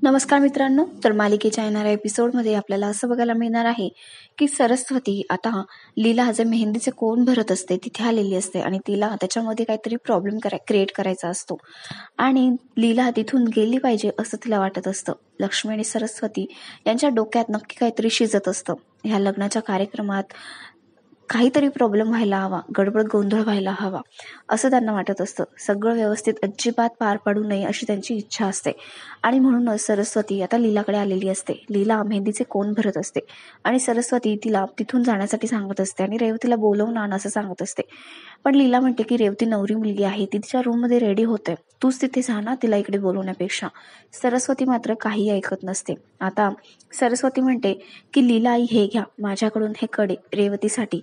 नमस्कार मित्रांनो. तर मालिकेच्या येणाऱ्या एपिसोडमध्ये आपल्याला असं बघायला मिळणार आहे की सरस्वती आता लीला जे मेहंदीचे कोण भरत असते तिथे आलेली असते आणि तिला त्याच्यामध्ये काहीतरी प्रॉब्लेम क्रिएट करायचा असतो आणि लीला तिथून गेली पाहिजे असं तिला वाटत असतं. लक्ष्मी आणि सरस्वती यांच्या डोक्यात नक्की काहीतरी शिजत असतं. ह्या लग्नाच्या कार्यक्रमात काहीतरी प्रॉब्लेम व्हायला हवा, गडबड गोंधळ व्हायला हवा असं त्यांना वाटत असतं. सगळं व्यवस्थित अजिबात पार पाडू नये अशी त्यांची इच्छा असते आणि म्हणूनच सरस्वती आता लीलाकडे आलेली असते. लीला मेहंदीचे कोण भरत असते आणि सरस्वती तिला तिथून जाण्यासाठी सांगत असते आणि रेवतीला बोलवून आण असं सांगत असते. पण लीला म्हणते की रेवती नवरी मुलगी आहे, ती तिच्या रूममध्ये रेडी होते, तूच तिथे जा ना तिला इकडे बोलवण्यापेक्षा. सरस्वती मात्र काही ऐकत नसते. आता सरस्वती म्हणते की लीला आई हे घ्या माझ्याकडून हे कडे रेवतीसाठी.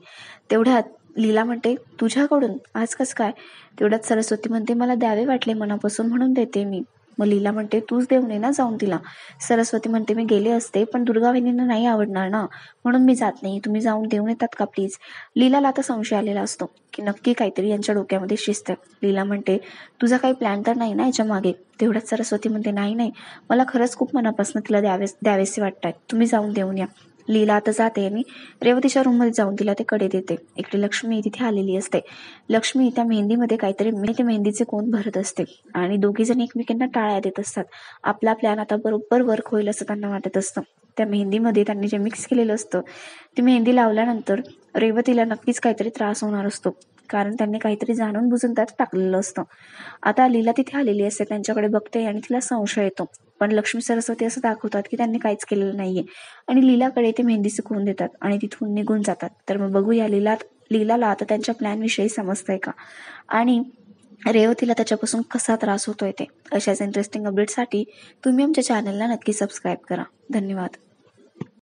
तेवढ्यात लीला म्हणते तुझ्याकडून आज कस काय? तेवढ्यात सरस्वती म्हणते मला द्यावे वाटले मनापासून म्हणून देते मी. मग लीला म्हणते तूच देऊ नये ना जाऊन तिला. सरस्वती म्हणते मी गेले असते पण दुर्गा वहिनींना नाही आवडणार ना म्हणून मी जात नाही, तुम्ही जाऊन देऊन येतात का प्लीज. लीलाला आता संशय आलेला असतो की नक्की काहीतरी यांच्या डोक्यामध्ये शिस्त आहे. लीला म्हणते तुझा काही प्लॅन तर नाही ना याच्या मागे. तेवढ्यात सरस्वती म्हणते नाही, मला खरंच खूप मनापासून तिला द्यावेसे वाटतात, तुम्ही जाऊन देऊन या. लीला आता जाते आणि रेवतीच्या रूममध्ये जाऊन तिला ते कडे देते. इकडे लक्ष्मी तिथे आलेली असते. लक्ष्मी त्या मेहंदीमध्ये काहीतरी मेहंदीचे कोण भरत असते आणि दोघी जण एकमेकांना टाळ्या देत असतात. आपला प्लॅन आता बरोबर वर्क होईल असं त्यांना वाटत असतं. त्या मेहंदीमध्ये त्यांनी जे मिक्स केलेलं असतं ती मेहंदी लावल्यानंतर रेवतीला नक्कीच काहीतरी त्रास होणार असतो, कारण त्यांनी काहीतरी जाणून बुजून त्यात टाकलेलं असतं. आता लीला तिथे आलेली असते, त्यांच्याकडे बघते आणि तिला संशय येतो. पण लक्ष्मी सरस्वती असं दाखवतात की त्यांनी काहीच केलेलं नाहीये आणि लीलाकडे ते मेहंदी सुकवून देतात आणि तिथून निघून जातात. तर मग बघूया लीलाला आता त्यांच्या प्लॅन विषयी समजतंय का आणि रेवतीला त्याच्यापासून कसा त्रास होतोय ते. अशाच इंटरेस्टिंग अपडेटसाठी तुम्ही आमच्या चॅनलला नक्की सबस्क्राईब करा. धन्यवाद.